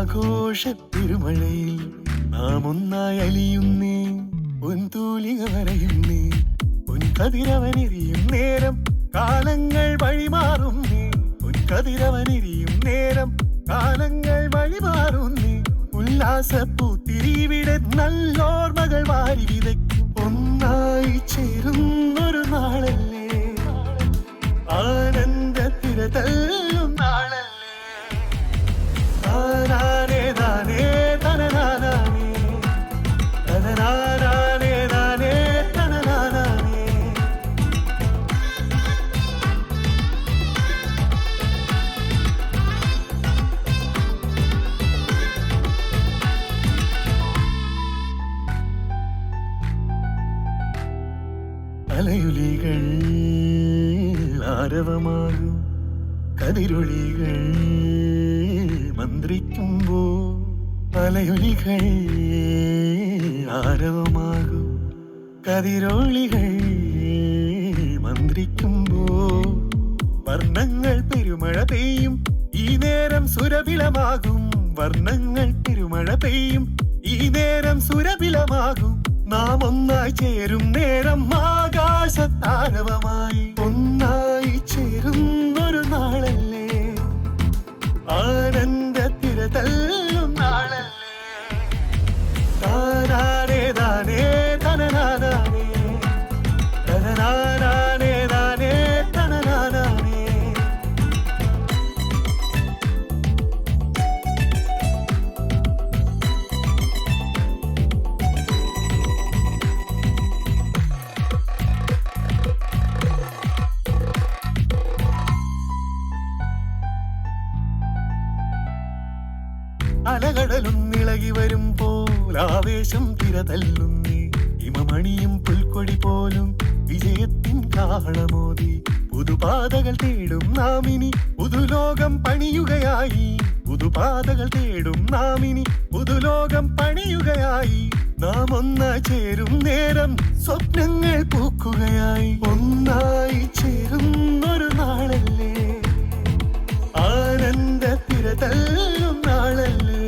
ആഘോഷത്തിരുമഴയിൽ നാം ഒന്നായി അലിയുന്നേ, പൊൻതൂലിക വരയുന്നേ, പൊൻകതിരവനെരിയും നേരം കാലങ്ങൾ വഴിമാറുന്നേ, പൊൻകതിരവനെരിയും നേരം കാലങ്ങൾ വഴിമാറുന്നേ. ഉല്ലാസപ്പൂത്തിരിവിടെ നല്ലോർമകൾ വാരി വിതയ്ക്കും ഒന്നായി ചേരുന്നൊരു നാളല്ലേ, ആനന്ദത്തിര തല്ലും നാളല്ലേ. താനാനേ താനേ തനനാനാനേ, തനനാനാനേ നാനേ തനനാനാനേ. അലയുലികൾ ആരവമാകും, കതിരൊളികൾ മന്ത്രിക്കുമ്പോ, അലയൊലികൾ ആരവമാകും, കതിരൊളികൾ മന്ത്രിക്കുമ്പോ. വർണ്ണങ്ങൾ പെരുമഴ പെയ്യും ഈ നേരം സുരഭിലമാകും, വർണ്ണങ്ങൾ പെരുമഴ പെയ്യും ഈ നേരം സുരഭിലമാകും. നാം ഒന്നായി ചേരും നേരം ആകാശത്താരവമായി ഒന്നായി ചേരുന്നൊരു നാളല്ലേ, ആനന്ദത്തിര തല്ലും നാളല്ലേ. താനാനേ താനേ തനനാനാനേ, തനനാനാനേ നാനേ തനനാനാനേ. അലകടലും ഇളകി വരുമ്പോൾ ആവേശം തിരതല്ലുന്നേ, ഹിമമണിയും പുൽക്കൊടി പോലും വിജയത്തിൻ കാളമോതി. പുതുപാതകൾ തേടും നാമിനി പുതുലോകം പണിയുകയായി, പുതുപാതകൾ തേടും നാമിനി പുതുലോകം പണിയുകയായി. നാം ഒന്നായി ചേരും നേരം സ്വപ്നങ്ങൾ പൂക്കുകയായി, ഒന്നായി ചേരുന്നൊരു നാളല്ലേ, ആനന്ദത്തിര തല്ലും നാളല്ലേ.